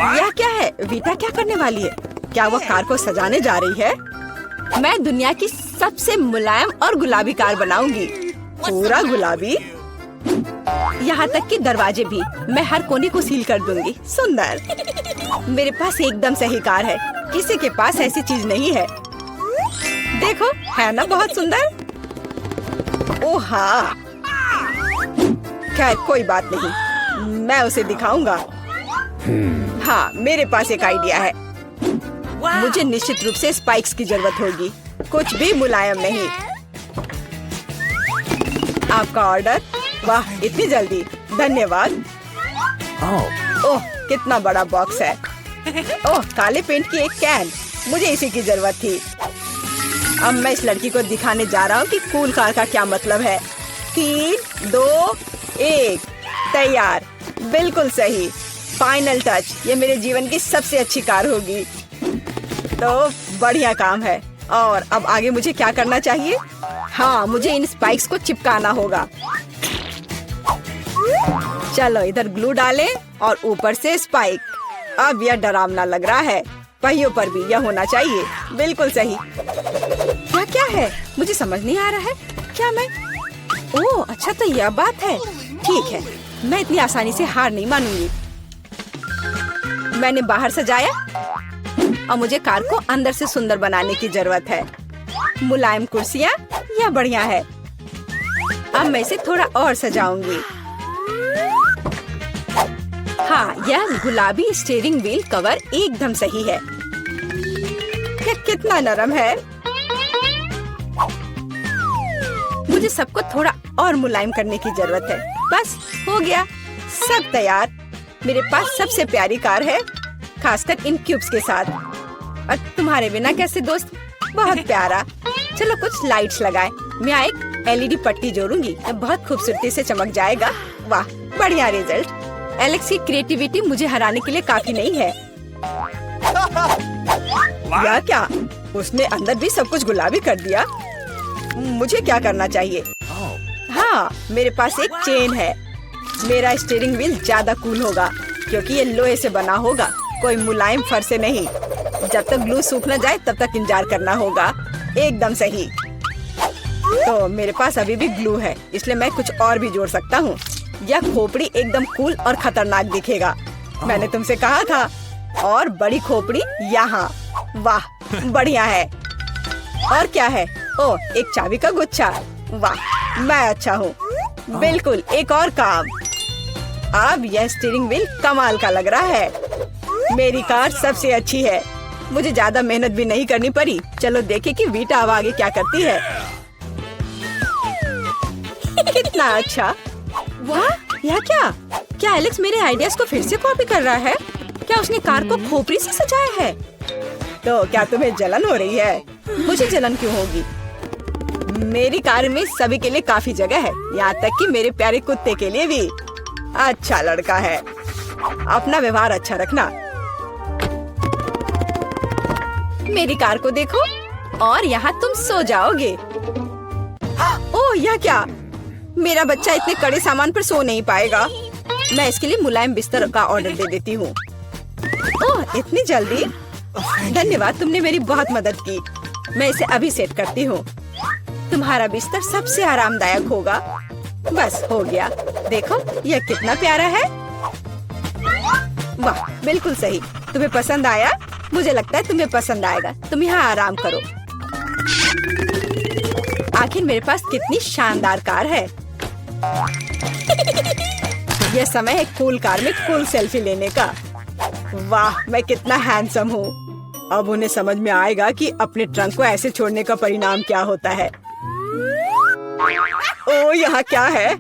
यह क्या है? वीटा क्या करने वाली है? क्या वो कार को सजाने जा रही है? मैं दुनिया की सबसे मुलायम और गुलाबी कार बनाऊंगी। पूरा गुलाबी, यहाँ तक कि दरवाजे भी। मैं हर कोने को सील कर दूंगी। सुंदर। मेरे पास एकदम सही कार है। किसी के पास ऐसी चीज नहीं है। देखो, है ना बहुत सुंदर? ओह हाँ। खैर कोई बात नहीं, मैं उसे दिखाऊंगा। हाँ, मेरे पास एक आइडिया है। मुझे निश्चित रूप से स्पाइक्स की जरूरत होगी। कुछ भी मुलायम नहीं। आपका ऑर्डर? वाह, इतनी जल्दी, धन्यवाद। ओह, कितना बड़ा बॉक्स है। ओह, काले पेंट की एक कैन, मुझे इसी की जरूरत थी। अब मैं इस लड़की को दिखाने जा रहा हूँ कि कूल कार का क्या मतलब है। 3, 2, 1, तैयार। बिल्कुल सही। Final touch. ये मेरे जीवन की सबसे अच्छी कार होगी। तो बढ़िया काम है। और अब आगे मुझे क्या करना चाहिए? हाँ, मुझे इन स्पाइक्स को चिपकाना होगा। चलो इधर ग्लू डालें और ऊपर से स्पाइक। अब यह डरावना लग रहा है। पहियों पर भी यह होना चाहिए। बिल्कुल सही। क्या है? मुझे समझ नहीं आ रहा है। क्या मैं? ओह अच्छा, तो यह बात है। ठीक है, मैं इतनी आसानी से हार नहीं मानूंगी। मैंने बाहर सजाया और मुझे कार को अंदर से सुंदर बनाने की जरूरत है। मुलायम कुर्सियाँ, यह बढ़िया है। अब मैं इसे थोड़ा और सजाऊंगी। हाँ, यह गुलाबी स्टीयरिंग व्हील कवर एकदम सही है। यह कितना नरम है। मुझे सबको थोड़ा और मुलायम करने की जरूरत है। बस हो गया, सब तैयार। मेरे पास सबसे प्यारी कार है, खासकर इन क्यूब्स के साथ। और तुम्हारे बिना कैसे दोस्त? बहुत प्यारा। चलो कुछ लाइट्स लगाएं। मैं एक LED पट्टी जोड़ूंगी, बहुत खूबसूरती से चमक जाएगा। वाह, बढ़िया रिजल्ट। एलेक्स की क्रिएटिविटी मुझे हराने के लिए काफी नहीं है। या क्या? उसने अंदर भी सब कुछ गुलाबी कर दिया। मुझे क्या करना चाहिए? हाँ, मेरे पास एक चेन है। मेरा स्टीयरिंग व्हील ज्यादा कूल होगा क्योंकि ये लोहे से बना होगा, कोई मुलायम फर से नहीं। जब तक ग्लू सूख न जाए तब तक इंतजार करना होगा। एकदम सही। तो मेरे पास अभी भी ग्लू है, इसलिए मैं कुछ और भी जोड़ सकता हूँ। यह खोपड़ी एकदम कूल और खतरनाक दिखेगा। मैंने तुमसे कहा था। और बड़ी खोपड़ी यहाँ। वाह, बढ़िया है। और क्या है? ओह, एक चाबी का गुच्छा। वाह, मैं अच्छा हूँ। बिल्कुल, एक और काम। अब यह स्टीयरिंग व्हील कमाल का लग रहा है। मेरी कार सबसे अच्छी है। मुझे ज्यादा मेहनत भी नहीं करनी पड़ी। चलो देखें कि वीटा अब आगे क्या करती है। कितना अच्छा। वाह, यह क्या? क्या एलेक्स मेरे आइडियाज को फिर से कॉपी कर रहा है? क्या उसने कार को खोपड़ी से सजाया है? तो क्या तुम्हें जलन हो रही है? मुझे जलन क्यों होगी? मेरी कार में सभी के लिए काफी जगह है, यहाँ तक कि मेरे प्यारे कुत्ते के लिए भी। अच्छा लड़का है। अपना व्यवहार अच्छा रखना। मेरी कार को देखो और यहाँ तुम सो जाओगे। ओह, यह क्या? मेरा बच्चा इतने कड़े सामान पर सो नहीं पाएगा। मैं इसके लिए मुलायम बिस्तर का ऑर्डर दे देती हूँ। ओह, इतनी जल्दी? धन्यवाद, तुमने मेरी बहुत मदद की। मैं इसे अभी सेट करती हूँ। तुम्हारा बिस्तर सबसे आरामदायक होगा। बस हो गया। देखो, यह कितना प्यारा है। वाह, बिल्कुल सही। तुम्हें पसंद आया? मुझे लगता है तुम्हें पसंद आएगा। तुम यहाँ आराम करो। आखिर मेरे पास कितनी शानदार कार है। यह समय है कूल कार में कूल सेल्फी लेने का। वाह, मैं कितना हैंडसम हूँ। अब उन्हें समझ में आएगा कि अपने ट्रंक को ऐसे छोड़ने का परिणाम क्या होता है। ओह, यहाँ क्या है?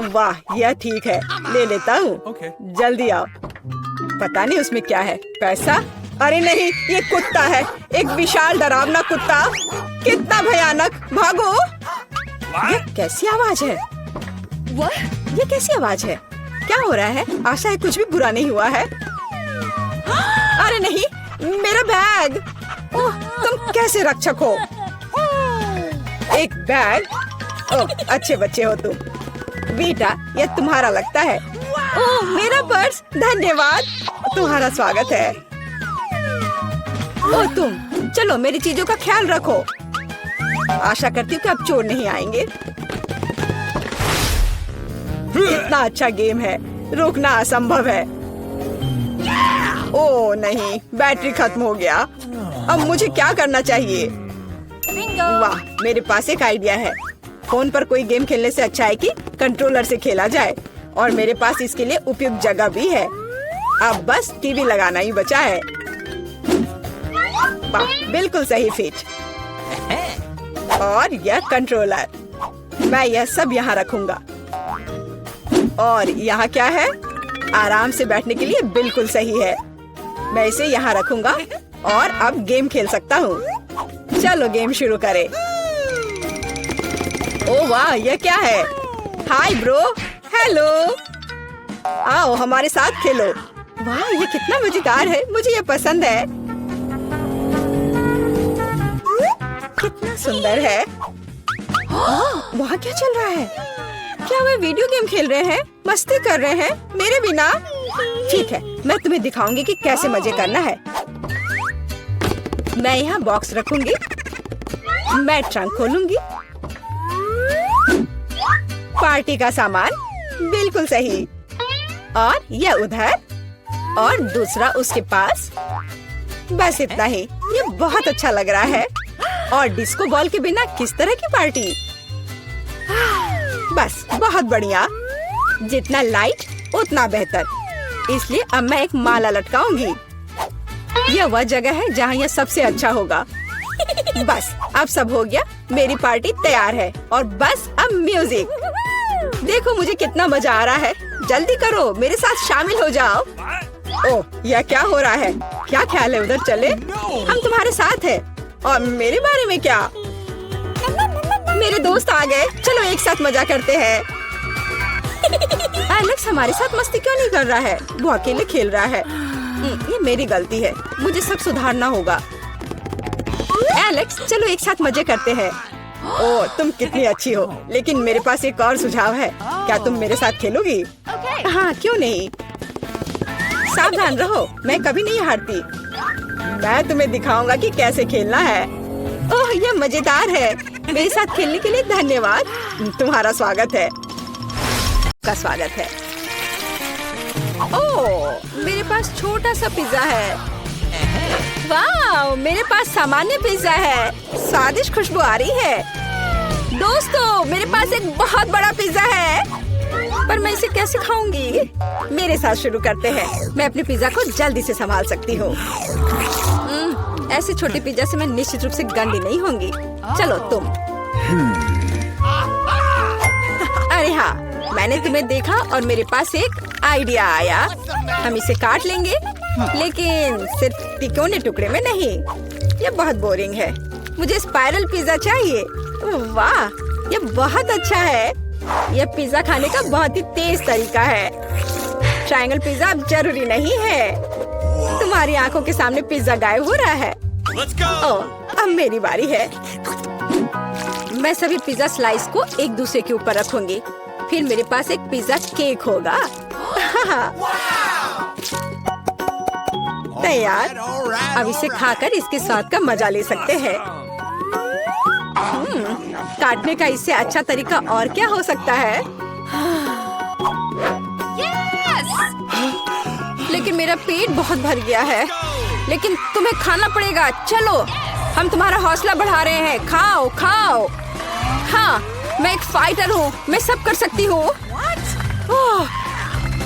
वाह, यह ठीक है, ले लेता हूँ। जल्दी आओ। पता नहीं उसमें क्या है। पैसा? अरे नहीं, ये कुत्ता है। एक विशाल डरावना कुत्ता। कितना भयानक। भागो। ये कैसी आवाज है? ये कैसी आवाज है? क्या हो रहा है? आशा है कुछ भी बुरा नहीं हुआ है। अरे नहीं, मेरा बैग। ओह, तुम कैसे रक्षक हो? एक बैग? ओह, अच्छे बच्चे हो तुम। बेटा, यह तुम्हारा लगता है। ओह मेरा पर्स, धन्यवाद। तुम्हारा स्वागत है। ओह तुम, चलो मेरी चीजों का ख्याल रखो। आशा करती हूँ कि अब चोर नहीं आएंगे। इतना अच्छा गेम है, रोकना असंभव है। ओह नहीं, बैटरी खत्म हो गया। अब मुझे क्या करना चाहिए? वाह, मेरे पास एक आइडिया है। फोन पर कोई गेम खेलने से अच्छा है कि कंट्रोलर से खेला जाए, और मेरे पास इसके लिए उपयुक्त जगह भी है। अब बस टीवी लगाना ही बचा है। वाह, बिल्कुल सही फिट। और यह कंट्रोलर, मैं यह सब यहाँ रखूंगा। और यहाँ क्या है? आराम से बैठने के लिए बिल्कुल सही है। मैं इसे यहाँ रखूंगा और अब गेम खेल सकता हूँ। चलो गेम शुरू करें। ओह वाह, यह क्या है? हाय ब्रो, हेलो, आओ हमारे साथ खेलो। वाह, ये कितना मजेदार है, मुझे ये पसंद है। कितना सुंदर है। वहाँ क्या चल रहा है? क्या वे वीडियो गेम खेल रहे हैं, मस्ती कर रहे हैं मेरे बिना? ठीक है, मैं तुम्हें दिखाऊंगी कि कैसे मजे करना है। मैं यहाँ बॉक्स रखूंगी, मैं ट्रंक खोलूंगी। पार्टी का सामान, बिल्कुल सही। और यह उधर, और दूसरा उसके पास। बस इतना ही। ये बहुत अच्छा लग रहा है। और डिस्को बॉल के बिना किस तरह की पार्टी? बस बहुत बढ़िया। जितना लाइट उतना बेहतर। इसलिए अब मैं एक माला लटकाऊंगी। यह वह जगह है जहाँ यह सबसे अच्छा होगा। बस अब सब हो गया, मेरी पार्टी तैयार है। और बस अब म्यूजिक। देखो मुझे कितना मजा आ रहा है। जल्दी करो, मेरे साथ शामिल हो जाओ। ओह, यह क्या हो रहा है? क्या ख्याल है उधर चले? हम तुम्हारे साथ हैं। और मेरे बारे में क्या? मेरे दोस्त आ गए, चलो एक साथ मजा करते हैं। एलेक्स हमारे साथ मस्ती क्यों नहीं कर रहा है? वो अकेले खेल रहा है। ये मेरी गलती है, मुझे सब सुधारना होगा। एलेक्स, चलो एक साथ मजे करते हैं। ओह, तुम कितनी अच्छी हो। लेकिन मेरे पास एक और सुझाव है। क्या तुम मेरे साथ खेलोगी? हाँ, क्यों नहीं। सावधान रहो, मैं कभी नहीं हारती। मैं तुम्हें दिखाऊंगा कि कैसे खेलना है। ओह, यह मजेदार है। मेरे साथ खेलने के लिए धन्यवाद। तुम्हारा स्वागत है। का स्वागत है। ओह, मेरे पास छोटा सा पिज्जा है। वाह, मेरे पास सामान्य पिज्जा है। स्वादिष्ट खुशबू आ रही है। दोस्तों, मेरे पास एक बहुत बड़ा पिज्जा है, पर मैं इसे कैसे खाऊंगी? मेरे साथ शुरू करते हैं। मैं अपने पिज्जा को जल्दी से संभाल सकती हूँ। ऐसे छोटे पिज्जा से मैं निश्चित रूप से गंदी नहीं होंगी। चलो तुम। अरे हाँ, मैंने तुम्हें देखा और मेरे पास एक आइडिया आया। हम इसे काट लेंगे, लेकिन सिर्फ तिकोने टुकड़े में नहीं। ये बहुत बोरिंग है। मुझे स्पाइरल पिज्जा चाहिए। वाह, ये बहुत अच्छा है। यह पिज्जा खाने का बहुत ही तेज तरीका है। ट्रायंगल पिज्जा अब जरूरी नहीं है। तुम्हारी आंखों के सामने पिज्जा गायब हो रहा है। ओह, अब मेरी बारी है। मैं सभी पिज्जा स्लाइस को एक दूसरे के ऊपर रखूंगी। फिर मेरे पास एक पिज्जा केक होगा। तैयार। अब इसे खाकर इसके स्वाद का मजा ले सकते हैं। काटने का इससे अच्छा तरीका और क्या हो सकता है? लेकिन मेरा पेट बहुत भर गया है। लेकिन तुम्हें खाना पड़ेगा। चलो, हम तुम्हारा हौसला बढ़ा रहे हैं। खाओ खाओ। हाँ, मैं एक फाइटर हूँ, मैं सब कर सकती हूँ।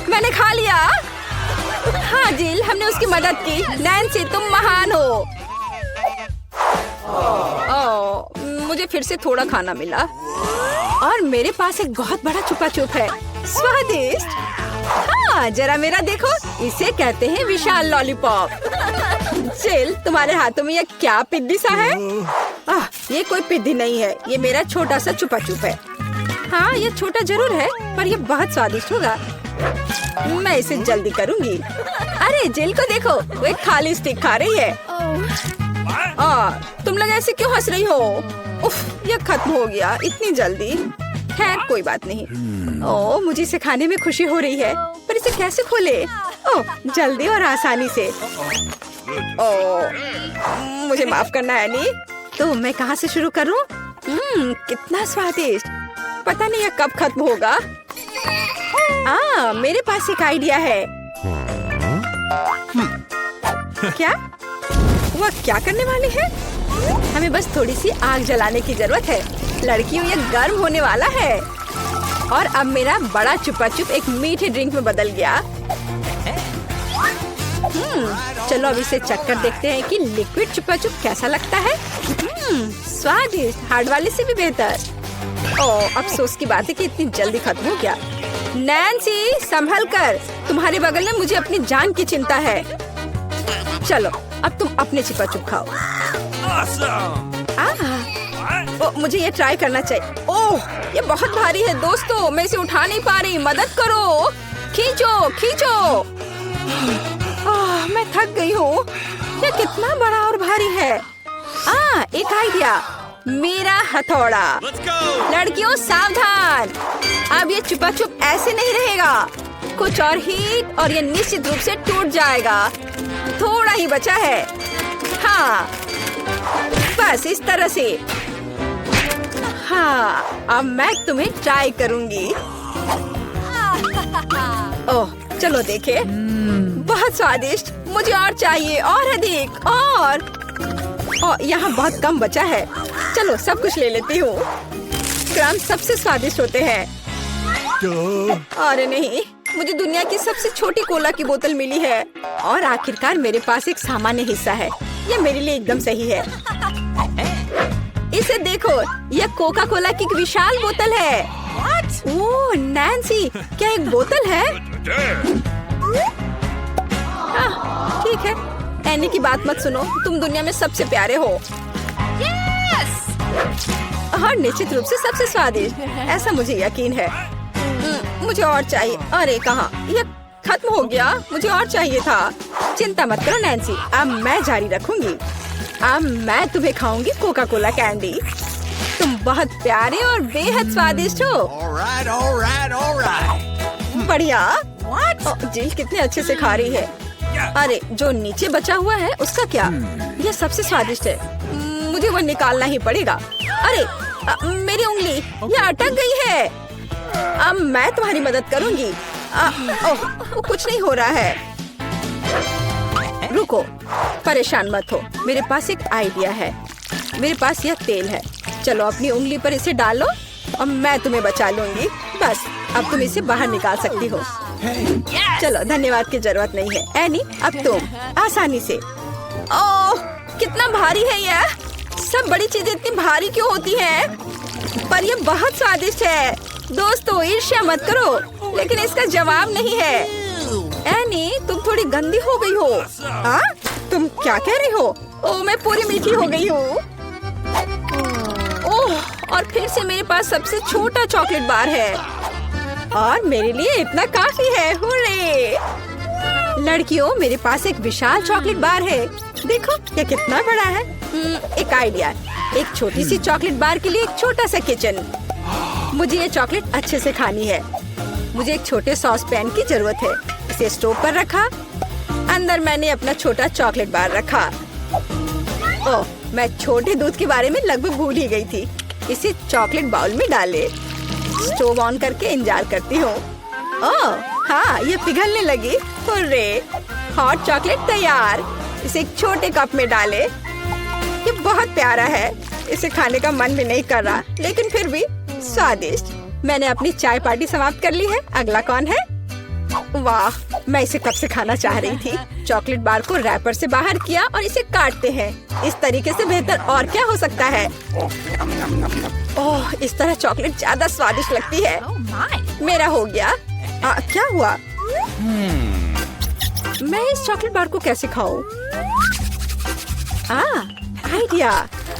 मैंने खा लिया। हाँ जिल, हमने उसकी मदद की। नैन्सी, तुम महान हो। मुझे फिर से थोड़ा खाना मिला और मेरे पास एक बहुत बड़ा छुपा छुप है। स्वादिष्ट। हाँ, जरा मेरा देखो। इसे कहते हैं विशाल लॉलीपॉप। जिल, तुम्हारे हाथों में ये क्या पिद्दी सा है? ये कोई पिद्दी नहीं है, ये मेरा छोटा सा छुपा छुप है। हाँ, ये छोटा जरूर है, पर ये बहुत स्वादिष्ट होगा। मैं इसे जल्दी करूंगी। अरे जिल को देखो, वो एक खाली स्टिक खा रही है। तुम लोग ऐसे क्यों हंस रही हो? उफ, ये खत्म हो गया इतनी जल्दी। खैर कोई बात नहीं। मुझे इसे खाने में खुशी हो रही है, पर इसे कैसे खोले? ओह, जल्दी और आसानी से। ओह, मुझे माफ करना एनी। तो मैं कहाँ से शुरू करूँ? कितना स्वादिष्ट। पता नहीं यह कब खत्म होगा। मेरे पास एक आइडिया है। क्या? वह क्या करने वाले हैं? हमें बस थोड़ी सी आग जलाने की जरूरत है। लड़कियों, ये गर्म होने वाला है। और अब मेरा बड़ा चुपा चुप एक मीठे ड्रिंक में बदल गया। चलो अब इसे चक्कर देखते हैं कि लिक्विड चुपा चुप कैसा लगता है। स्वादिष्ट, हार्ड वाले से भी बेहतर। ओह, अफसोस की बात है कि इतनी जल्दी खत्म हो गया। नैन्सी, संभल कर, तुम्हारे बगल में मुझे अपनी जान की चिंता है। चलो अब तुम अपने चुपा चुप खाओ। मुझे ये ट्राई करना चाहिए। ओह, ये बहुत भारी है दोस्तों, मैं इसे उठा नहीं पा रही, मदद करो। खींचो खींचो। मैं थक गई हूँ। ये कितना बड़ा और भारी है। एक आइडिया, मेरा हथौड़ा। लड़कियों सावधान, अब ये चुपा चुप ऐसे नहीं रहेगा। कुछ और हीट और ये निश्चित रूप से टूट जाएगा। थोड़ा ही बचा है। हाँ, बस इस तरह से। हाँ, अब मैं तुम्हें ट्राई करूंगी। ओह, चलो देखे। बहुत स्वादिष्ट, मुझे और चाहिए, और अधिक, और यहाँ बहुत कम बचा है। चलो सब कुछ ले लेती हूँ। क्रम सबसे स्वादिष्ट होते हैं। अरे नहीं, मुझे दुनिया की सबसे छोटी कोला की बोतल मिली है। और आखिरकार मेरे पास एक सामान्य हिस्सा है। यह मेरे लिए एकदम सही है। इसे देखो, यह कोका कोला की एक विशाल बोतल है। ओह नैन्सी, क्या एक बोतल है? ठीक है, एनी की बात मत सुनो, तुम दुनिया में सबसे प्यारे हो। और निश्चित रूप से सबसे स्वादिष्ट, ऐसा मुझे यकीन है। मुझे और चाहिए। अरे कहाँ, यह खत्म हो गया। मुझे और चाहिए था। चिंता मत करो नैन्सी, अब मैं जारी रखूंगी। अब मैं तुम्हें खाऊंगी कोका कोला कैंडी। तुम बहुत प्यारे और बेहद स्वादिष्ट हो। बढ़िया। जिल कितने अच्छे से खा रही है। अरे जो नीचे बचा हुआ है उसका क्या? यह सबसे स्वादिष्ट है। मुझे वो निकालना ही पड़ेगा। अरे मेरी उंगली, यह अटक गई है। अब मैं तुम्हारी मदद करूंगी। ओह, कुछ नहीं हो रहा है। रुको, परेशान मत हो, मेरे पास एक आइडिया है। मेरे पास यह तेल है। चलो अपनी उंगली पर इसे डालो और मैं तुम्हें बचा लूंगी। बस अब तुम इसे बाहर निकाल सकती हो। चलो, धन्यवाद की जरूरत नहीं है। एनी, अब तुम आसानी से। ओह, कितना भारी है यह। सब बड़ी चीजें इतनी भारी क्यों होती हैं? पर यह बहुत स्वादिष्ट है। दोस्तों, ईर्ष्या मत करो, लेकिन इसका जवाब नहीं है। एनी, तुम थोड़ी गंदी हो गई हो। तुम क्या कह रही हो? ओह, मैं पूरी मीठी हो गई हूँ। ओह, और फिर से मेरे पास सबसे छोटा चॉकलेट बार है। और मेरे लिए इतना काफी है। हुर्रे! लड़कियों, मेरे पास एक विशाल चॉकलेट बार है। देखो ये कितना बड़ा है। एक आइडिया, एक छोटी सी चॉकलेट बार के लिए एक छोटा सा किचन। मुझे ये चॉकलेट अच्छे से खानी है। मुझे एक छोटे सॉस पैन की जरूरत है। इसे स्टोव पर रखा। अंदर मैंने अपना छोटा चॉकलेट बार रखा। ओह, मैं छोटे दूध के बारे में लगभग भूल ही गई थी। इसे चॉकलेट बाउल में डाले। स्टोव ऑन करके इंतजार करती हूँ। ओह हाँ, ये पिघलने लगी। हुर्रे! हॉट चॉकलेट तैयार। इसे एक छोटे कप में डाले। ये बहुत प्यारा है। इसे खाने का मन भी नहीं कर रहा, लेकिन फिर भी स्वादिष्ट। मैंने अपनी चाय पार्टी समाप्त कर ली है। अगला कौन है? वाह, मैं इसे कब से खाना चाह रही थी। चॉकलेट बार को रैपर से बाहर किया और इसे काटते हैं। इस तरीके से बेहतर और क्या हो सकता है? ओह, इस तरह चॉकलेट ज्यादा स्वादिष्ट लगती है। मेरा हो गया। क्या हुआ? मैं इस चॉकलेट बार को कैसे खाऊं? आइडिया।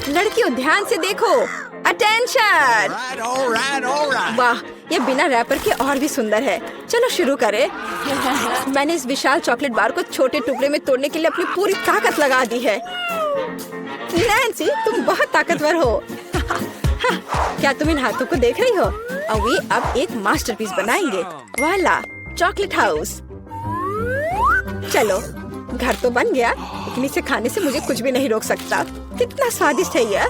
लड़कियों, ध्यान से देखो। अटेंशन! वाह, ये बिना रैपर के और भी सुंदर है। चलो शुरू करें। मैंने इस विशाल चॉकलेट बार को छोटे टुकड़े में तोड़ने के लिए अपनी पूरी ताकत लगा दी है। नैन्सी, तुम बहुत ताकतवर हो। क्या तुम इन हाथों को देख रही हो? अभी अब एक मास्टरपीस बनाएंगे। वाला, चॉकलेट हाउस। चलो, घर तो बन गया, लेकिन इसे खाने से मुझे कुछ भी नहीं रोक सकता। कितना स्वादिष्ट है यह।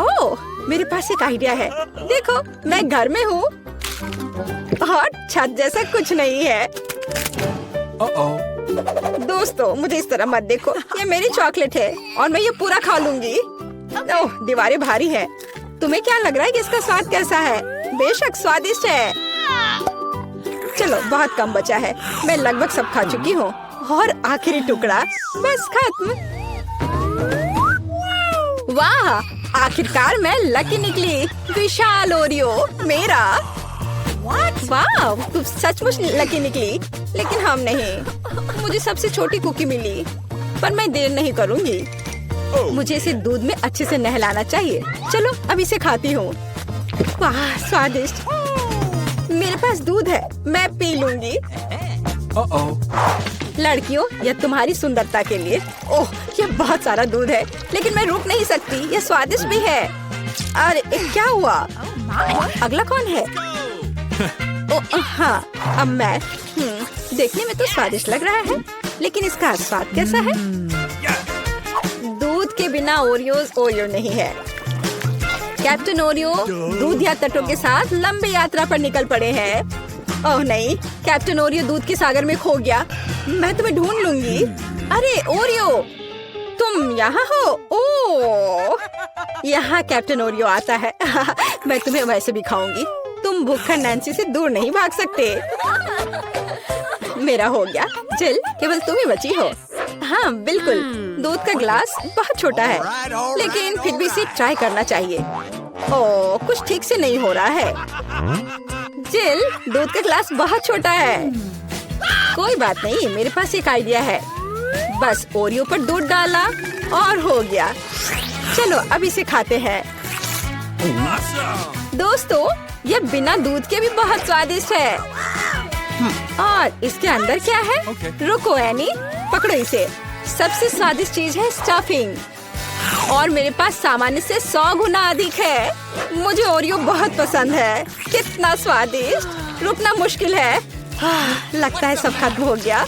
ओह, मेरे पास एक आइडिया है। देखो, मैं घर में हूँ और छत जैसा कुछ नहीं है। दोस्तों, मुझे इस तरह मत देखो। ये मेरी चॉकलेट है और मैं ये पूरा खा लूंगी। ओह, दीवारें भारी है। तुम्हें क्या लग रहा है कि इसका स्वाद कैसा है? बेशक स्वादिष्ट है। चलो, बहुत कम बचा है। मैं लगभग सब खा चुकी हूँ और आखिरी टुकड़ा बस खत्म। वाह, आखिरकार मैं लकी निकली। विशाल ओरियो मेरा। वाह, तुम सचमुच लकी निकली। लेकिन हम नहीं। मुझे सबसे छोटी कुकी मिली, पर मैं देर नहीं करूँगी। मुझे इसे दूध में अच्छे से नहलाना चाहिए। चलो, अब इसे खाती हूँ। वाह, स्वादिष्ट। मेरे पास दूध है, मैं पी लूंगी। लड़कियों, यह तुम्हारी सुंदरता के लिए। ओह, यह बहुत सारा दूध है, लेकिन मैं रुक नहीं सकती। यह स्वादिष्ट भी है। अरे, क्या हुआ? अगला कौन है? ओह हाँ, अब मैं। देखने में तो स्वादिष्ट लग रहा है, लेकिन इसका स्वाद कैसा है? दूध के बिना ओरियो नहीं है। कैप्टन ओरियो दूध या तटों के साथ लंबी यात्रा पर निकल पड़े हैं। ओह नहीं, कैप्टन ओरियो दूध के सागर में खो गया। मैं तुम्हें ढूंढ लूंगी। अरे ओरियो, तुम यहाँ हो? ओह, यहाँ कैप्टन ओरियो आता है। मैं तुम्हें वैसे भी खाऊंगी। तुम भूखा नैन्सी से दूर नहीं भाग सकते। मेरा हो गया। चल, केवल तुम ही बची हो। हाँ बिल्कुल, दूध का ग्लास बहुत छोटा है, लेकिन फिर भी इसे ट्राई करना चाहिए। ओह, कुछ ठीक से नहीं हो रहा है। जिल, दूध का ग्लास बहुत छोटा है। कोई बात नहीं, मेरे पास एक आइडिया है। बस ओरियो पर दूध डाला और हो गया। चलो, अब इसे खाते हैं। दोस्तों, यह बिना दूध के भी बहुत स्वादिष्ट है। और इसके अंदर क्या है? रुको एनी, पकड़ो इसे। सबसे स्वादिष्ट चीज है स्टफिंग, और मेरे पास सामान्य से 100 गुना अधिक है। मुझे ओरियो बहुत पसंद है। कितना स्वादिष्ट। रुकना मुश्किल है। लगता है सब खत्म हो गया।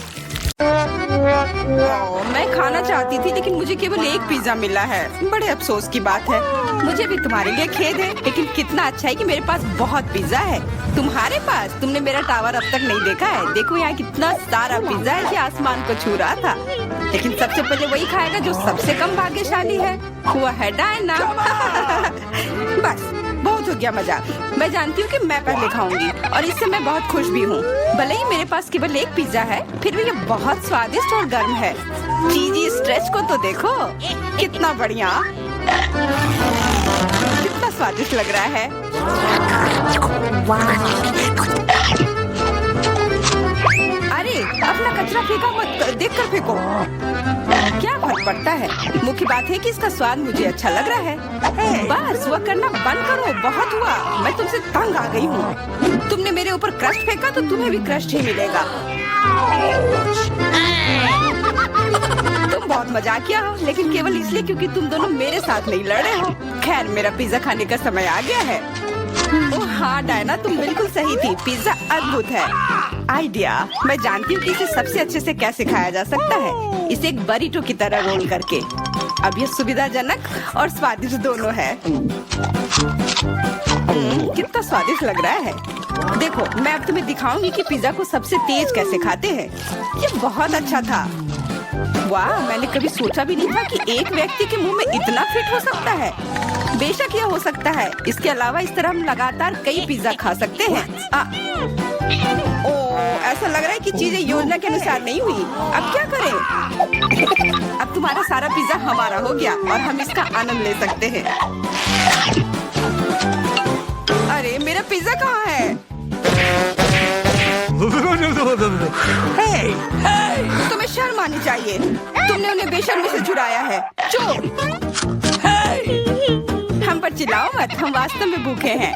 मैं खाना चाहती थी, लेकिन मुझे केवल एक पिज्जा मिला है। बड़े अफसोस की बात है। मुझे भी तुम्हारे लिए खेद है, लेकिन कितना अच्छा है कि मेरे पास बहुत पिज्जा है। तुम्हारे पास? तुमने मेरा टावर अब तक नहीं देखा है। देखो, यहाँ कितना सारा पिज्जा है कि आसमान को छू रहा था। लेकिन सबसे पहले वही खाएगा जो सबसे कम भाग्यशाली है। वो है डायना। बस, बहुत हो गया मजाक। मैं जानती हूँ कि मैं पहले खाऊंगी, और इससे मैं बहुत खुश भी हूँ। भले ही मेरे पास केवल एक पिज्जा है, फिर भी ये बहुत स्वादिष्ट और गर्म है। चीजी स्ट्रेच को तो देखो, कितना बढ़िया, कितना स्वादिष्ट लग रहा है। अरे, अपना कचरा फेंका मत, देखकर फेंको। क्या फर्क पड़ता है? मुख्य बात है कि इसका स्वाद मुझे अच्छा लग रहा है। बस वह करना बंद करो, बहुत हुआ। मैं तुमसे तंग आ गई हूँ। तुमने मेरे ऊपर क्रस्ट फेंका तो तुम्हें भी क्रस्ट ही मिलेगा। तुम बहुत मजाकिया हो, लेकिन केवल इसलिए क्योंकि तुम दोनों मेरे साथ नहीं लड़े हो। खैर, मेरा पिज्जा खाने का समय आ गया है। ओह हाँ डायना, तुम बिल्कुल सही थी। पिज्जा अद्भुत है। आइडिया, मैं जानती हूँ कि इसे सबसे अच्छे से कैसे खाया जा सकता है। इसे एक बरीटो की तरह रोल करके। अब यह सुविधाजनक और स्वादिष्ट दोनों है। कितना स्वादिष्ट लग रहा है। देखो, मैं अब तुम्हें दिखाऊंगी कि पिज्जा को सबसे तेज कैसे खाते हैं। ये बहुत अच्छा था। वाह, मैंने कभी सोचा भी नहीं था कि एक व्यक्ति के मुंह में इतना फिट हो सकता है। बेशक यह हो सकता है। इसके अलावा इस तरह हम लगातार कई पिज्जा खा सकते हैं। ओह, ऐसा लग रहा है कि चीजें योजना के अनुसार नहीं हुई। अब क्या करें? अब तुम्हारा सारा पिज्जा हमारा हो गया और हम इसका आनंद ले सकते हैं। अरे, मेरा पिज्जा कहाँ है? तुम्हें शर्म आनी चाहिए। तुमने उन्हें बेशर्मी से चुराया है। चुप! हम पर चिल्लाओ मत, हम वास्तव में भूखे हैं।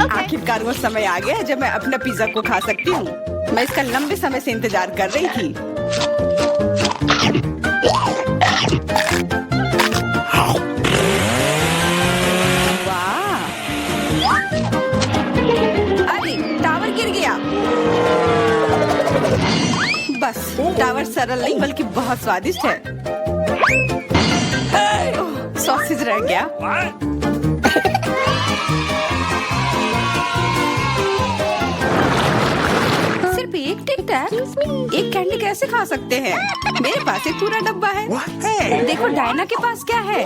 आखिरकार वो समय आ गया है जब मैं अपना पिज्जा को खा सकती हूँ। मैं इसका लंबे समय से इंतजार कर रही थी। वाह! अरे, बस टावर सरल नहीं बल्कि बहुत स्वादिष्ट है। सॉसेज रह गया। सिर्फ एक टिक टैक, एक कैंडी कैसे खा सकते हैं? मेरे पास एक पूरा डब्बा है। देखो डायना के पास क्या है।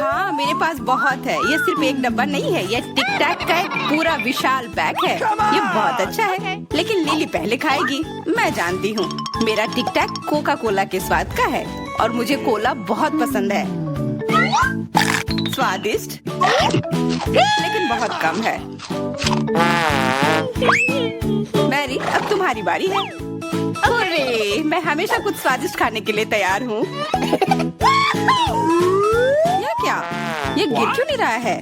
हाँ मेरे पास बहुत है। ये सिर्फ एक डब्बा नहीं है, ये टिक टैक का एक पूरा विशाल पैक है। ये बहुत अच्छा है, लेकिन लिली पहले खाएगी। मैं जानती हूँ मेरा टिक टैक कोका कोला के स्वाद का है और मुझे कोला बहुत पसंद है। स्वादिष्ट लेकिन बहुत कम है। मैरी अब तुम्हारी बारी है। अरे मैं हमेशा कुछ स्वादिष्ट खाने के लिए तैयार हूँ। यह क्या? ये गिर क्यों नहीं रहा है?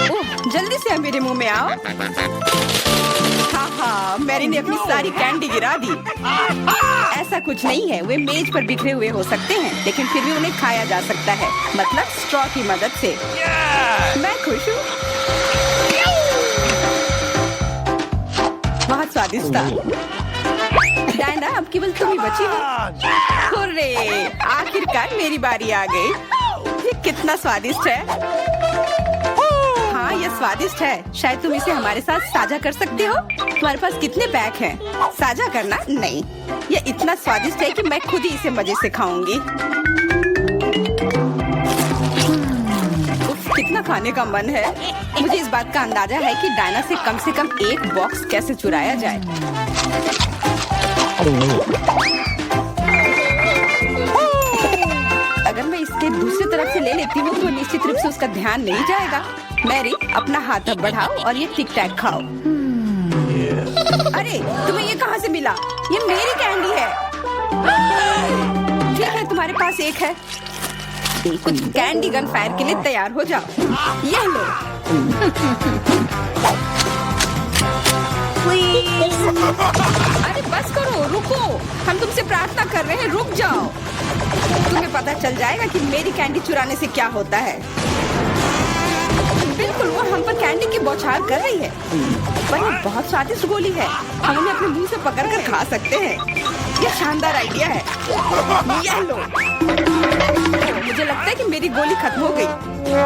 ओह, जल्दी से मेरे मुंह में आओ। हाँ मैरी ने अपनी सारी कैंडी गिरा दी। ऐसा कुछ नहीं है, वे मेज पर बिखरे हुए हो सकते हैं लेकिन फिर भी उन्हें खाया जा सकता है, मतलब स्ट्रॉ की मदद से। मैं खुश हूँ। बहुत स्वादिष्ट था। डायना अब केवल तुम ही बची हो। हुर्रे, आखिरकार मेरी बारी आ गई। ये कितना स्वादिष्ट है। हाँ यह स्वादिष्ट है। शायद तुम इसे हमारे साथ साझा कर सकते हो। तुम्हारे पास कितने पैक हैं? साझा करना नहीं। यह इतना स्वादिष्ट है कि मैं खुद ही इसे मजे से खाऊंगी। उफ, कितना खाने का मन है। मुझे इस बात का अंदाजा है कि डायना से कम एक बॉक्स कैसे चुराया जाए। अगर मैं इसके दूसरी तरफ से ले लेती हूँ तो निश्चित रूप से उसका ध्यान नहीं जाएगा। मैरी अपना हाथ अब बढ़ाओ और ये टिक टैक खाओ। अरे तुम्हें ये कहाँ से मिला? ये मेरी कैंडी है। ठीक है तुम्हारे पास एक है। कुछ कैंडी गन फायर के लिए तैयार हो जाओ। यह लो। अरे बस करो, रुको। हम तुमसे प्रार्थना कर रहे हैं, रुक जाओ। तुम्हें पता चल जाएगा कि मेरी कैंडी चुराने से क्या होता है। बिल्कुल वो हम पर कैंडी की बौछार कर रही है। पर ये बहुत स्वादिष्ट गोली है। हम उन्हें अपने मुंह से पकड़कर खा सकते हैं। ये शानदार आइडिया है। यह लो। मुझे लगता है कि मेरी गोली खत्म हो गई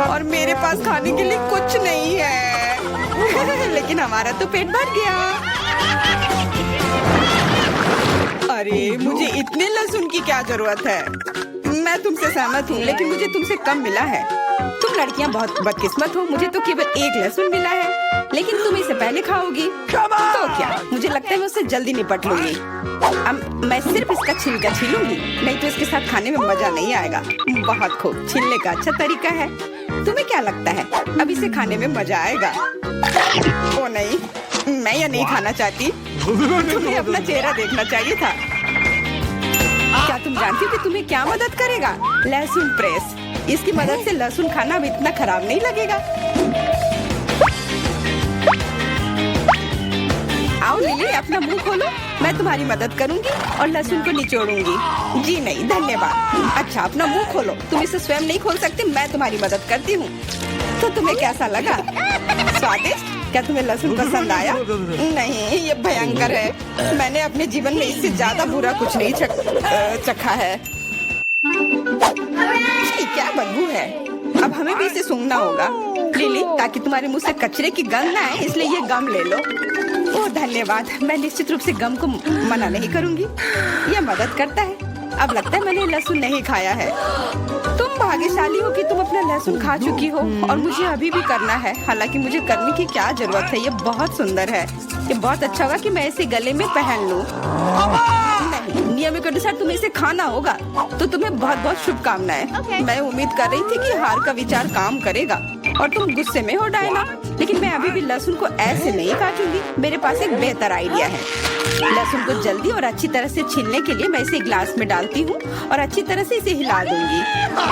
और मेरे पास खाने के लिए कुछ नहीं है। लेकिन हमारा तो पेट भर गया। अरे मुझे इतने लहसुन की क्या जरूरत है? मैं तुमसे सहमत हूँ लेकिन मुझे तुमसे कम मिला है। तुम लड़कियाँ बहुत बदकिस्मत हो। मुझे तो केवल एक लहसुन मिला है लेकिन तुम इसे पहले खाओगी तो क्या? मुझे लगता है मैं उससे जल्दी निपट लूंगी। अब मैं सिर्फ इसका छिलका छीलूंगी, नहीं तो इसके साथ खाने में मजा नहीं आएगा। बहुत खूब, छीलने का अच्छा तरीका है। तुम्हें क्या लगता है अब इसे खाने में मजा आएगा? ओ नहीं, मैं यह नहीं खाना चाहती। तुम्हें अपना चेहरा देखना चाहिए था। क्या तुम जानती हो कि तुम्हें क्या मदद करेगा? लहसुन प्रेस। इसकी मदद से लहसुन खाना अब इतना खराब नहीं लगेगा। आओ लिली, अपना मुंह खोलो। मैं तुम्हारी मदद करूंगी और लहसुन को निचोड़ूंगी। जी नहीं धन्यवाद। अच्छा अपना मुंह खोलो। तुम इसे स्वयं नहीं खोल सकते, मैं तुम्हारी मदद करती हूँ। तो तुम्हें कैसा लगा? स्वादिष्ट? क्या तुम्हें लहसुन पसंद आया? नहीं, ये भयंकर है। मैंने अपने जीवन में इससे ज्यादा बुरा कुछ नहीं चखा है। क्या बदबू है। अब हमें भी इसे सूंघना होगा लिली, ताकि तुम्हारे मुंह से कचरे की गंध ना आए, इसलिए ये गम ले लो। ओह धन्यवाद। मैं निश्चित रूप से गम को मना नहीं करूंगी। यह मदद करता है। अब लगता है मैंने लहसुन नहीं खाया है। तुम भाग्यशाली हो कि तुम अपना लहसुन खा चुकी हो और मुझे अभी भी करना है। हालांकि मुझे करने की क्या जरूरत है, ये बहुत सुंदर है। ये बहुत अच्छा होगा कि मैं इसे गले में पहन लूं। नहीं, नियम के अनुसार तुम्हें इसे खाना होगा। तो तुम्हें बहुत बहुत शुभकामनाएं। मैं उम्मीद कर रही थी कि हार का विचार काम करेगा और तुम गुस्से में हो डायना, लेकिन मैं अभी भी लहसुन को ऐसे नहीं काटूंगी। मेरे पास एक बेहतर आइडिया है। लहसुन को जल्दी और अच्छी तरह से छीलने के लिए मैं इसे ग्लास में डालती हूँ और अच्छी तरह से इसे हिला दूंगी।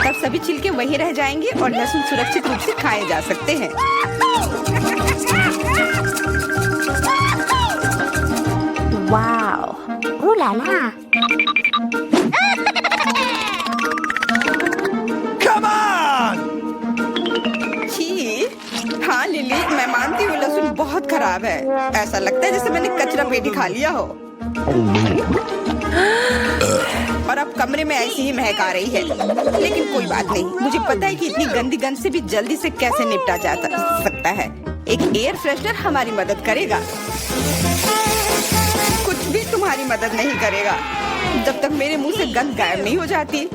तब सभी छिलके वहीं रह जाएंगे और लहसुन सुरक्षित रूप से खाए जा सकते हैं। Wow, ooh la la। छी, हाँ लिली, मैं मान बहुत खराब है। ऐसा लगता है जैसे मैंने कचरा पेटी खा लिया हो। और अब कमरे में ऐसी ही महक आ रही है। लेकिन कोई बात नहीं, मुझे पता है कि इतनी गंदी गंध से भी जल्दी से कैसे निपटा जा सकता है। एक एयर फ्रेशनर हमारी मदद करेगा। कुछ भी तुम्हारी मदद नहीं करेगा जब तक मेरे मुंह से गंध गायब नहीं हो जाती।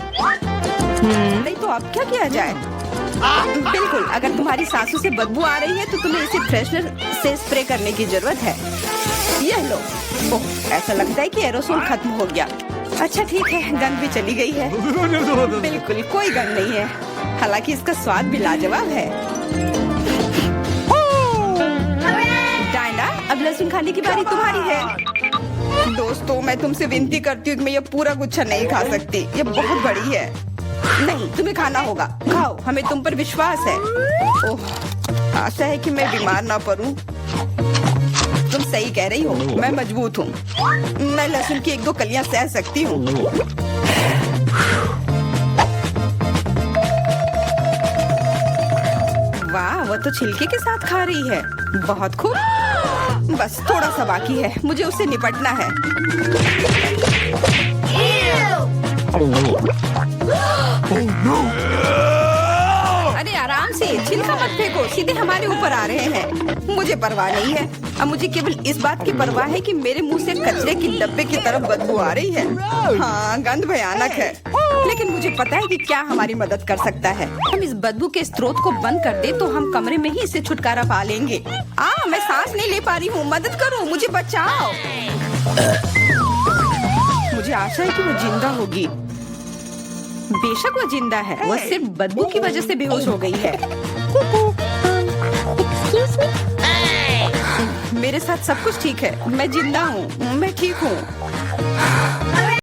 नहीं तो अब क्या किया जाए? बिल्कुल, अगर तुम्हारी सांसों से बदबू आ रही है तो तुम्हें इसे फ्रेशनर से स्प्रे करने की जरूरत है। यह लो। ओह, ऐसा लगता है कि एरोसोल खत्म हो गया। अच्छा ठीक है, गंध भी चली गई है। बिल्कुल कोई गंध नहीं है, हालांकि इसका स्वाद भी लाजवाब है। डायना, अब लहसुन खाने की बारी तुम्हारी है। दोस्तों, मैं तुमसे विनती करती हूँ कि मैं ये पूरा गुच्छा नहीं खा सकती, ये बहुत बड़ी है। नहीं, तुम्हें खाना होगा। खाओ, हमें तुम पर विश्वास है। ओह, आशा है कि मैं बीमार ना पड़ूं। तुम सही कह रही हो, मैं मजबूत हूँ। मैं लहसुन की 1-2 कलियां सह सकती हूँ। वाह, वो तो छिलके के साथ खा रही है। बहुत खूब। बस थोड़ा सा बाकी है, मुझे उससे निपटना है। अरे आराम से, छिलका मत फेंको, सीधे हमारे ऊपर आ रहे हैं। मुझे परवाह नहीं है। अब मुझे केवल इस बात की परवाह है कि मेरे मुंह से कचरे की डब्बे की तरफ बदबू आ रही है। हाँ, गंध भयानक है, लेकिन मुझे पता है कि क्या हमारी मदद कर सकता है। हम इस बदबू के स्रोत को बंद कर दे तो हम कमरे में ही इससे छुटकारा पा लेंगे। मैं सांस नहीं ले पा रही हूँ, मदद करो, मुझे बचाओ। मुझे आशा है कि वो जिंदा होगी। बेशक वो जिंदा है, वो सिर्फ बदबू की वजह से बेहोश हो गई है। Excuse me? मेरे साथ सब कुछ ठीक है, मैं जिंदा हूँ, मैं ठीक हूँ।